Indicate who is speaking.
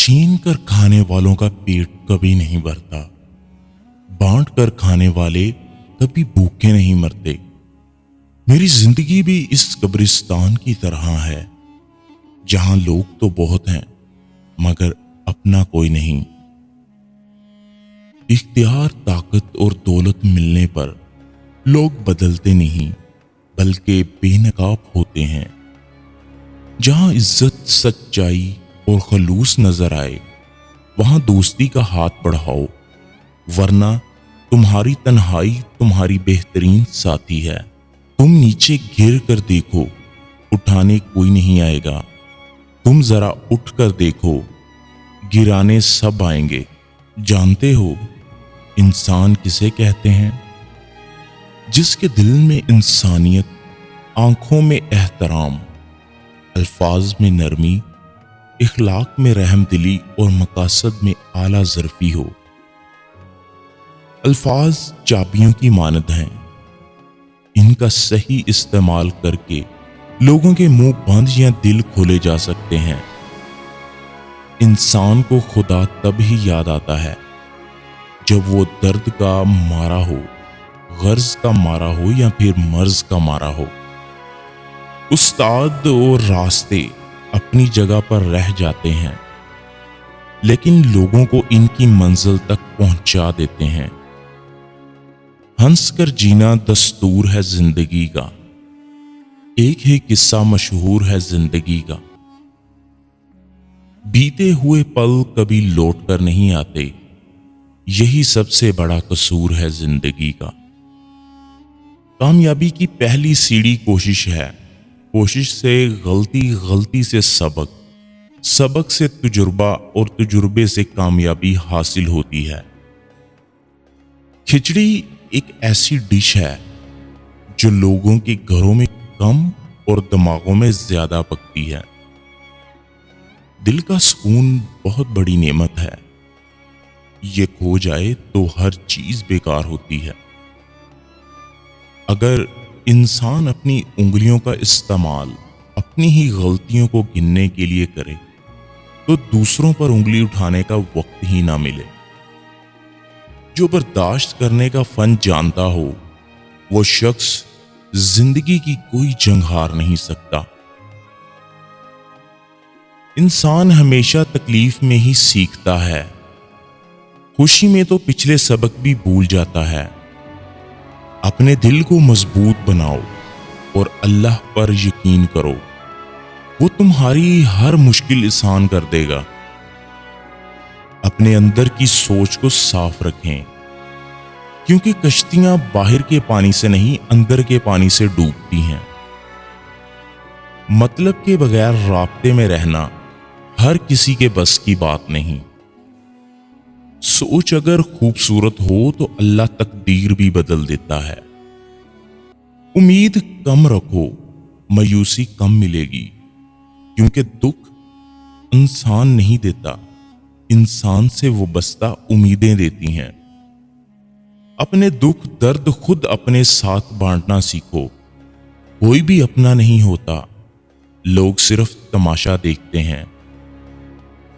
Speaker 1: छीन कर खाने वालों का पेट कभी नहीं भरता, बांट कर खाने वाले कभी भूखे नहीं मरते। मेरी जिंदगी भी इस कब्रिस्तान की तरह है, जहां लोग तो बहुत हैं मगर अपना कोई नहीं। इख्तियार, ताकत और दौलत मिलने पर लोग बदलते नहीं बल्कि बेनकाब होते हैं। जहां इज्जत, सच्चाई और खलूस नजर आए, वहां दोस्ती का हाथ बढ़ाओ, वरना तुम्हारी तन्हाई तुम्हारी बेहतरीन साथी है। तुम नीचे गिर कर देखो, उठाने कोई नहीं आएगा। तुम जरा उठ कर देखो, गिराने सब आएंगे। जानते हो इंसान किसे कहते हैं? जिसके दिल में इंसानियत, आंखों में एहतराम, अल्फाज में नरमी, इखलाक में रहमदिली और मकासद में आला ज़र्फी हो। अल्फाज चाबियों की मानद हैं, इनका सही इस्तेमाल करके लोगों के मुंह बंद या दिल खोले जा सकते हैं। इंसान को खुदा तब ही याद आता है जब वो दर्द का मारा हो, गर्ज का मारा हो या फिर मर्ज का मारा हो। उस्ताद और रास्ते अपनी जगह पर रह जाते हैं, लेकिन लोगों को इनकी मंजिल तक पहुंचा देते हैं। हंस कर जीना दस्तूर है जिंदगी का, एक ही किस्सा मशहूर है जिंदगी का। बीते हुए पल कभी लौट कर नहीं आते, यही सबसे बड़ा कसूर है जिंदगी का। कामयाबी की पहली सीढ़ी कोशिश है, कोशिश से गलती, गलती से सबक, सबक से तजुर्बा और तजुर्बे से कामयाबी हासिल होती है। खिचड़ी एक ऐसी डिश है जो लोगों के घरों में कम और दिमागों में ज्यादा पकती है। दिल का सुकून बहुत बड़ी नेमत है, ये खो जाए तो हर चीज बेकार होती है। अगर इंसान अपनी उंगलियों का इस्तेमाल अपनी ही गलतियों को गिनने के लिए करे तो दूसरों पर उंगली उठाने का वक्त ही ना मिले। जो बर्दाश्त करने का फन जानता हो, वो शख्स जिंदगी की कोई जंग हार नहीं सकता। इंसान हमेशा तकलीफ में ही सीखता है, खुशी में तो पिछले सबक भी भूल जाता है। अपने दिल को मजबूत बनाओ और अल्लाह पर यकीन करो, वो तुम्हारी हर मुश्किल आसान कर देगा। अपने अंदर की सोच को साफ रखें, क्योंकि कश्तियां बाहर के पानी से नहीं अंदर के पानी से डूबती हैं। मतलब के बगैर राब्ते में रहना हर किसी के बस की बात नहीं। सोच अगर खूबसूरत हो तो अल्लाह तकदीर भी बदल देता है। उम्मीद कम रखो, मायूसी कम मिलेगी, क्योंकि दुख इंसान नहीं देता, इंसान से वो बस्ता उम्मीदें देती हैं। अपने दुख दर्द खुद अपने साथ बांटना सीखो। कोई भी अपना नहीं होता, लोग सिर्फ तमाशा देखते हैं।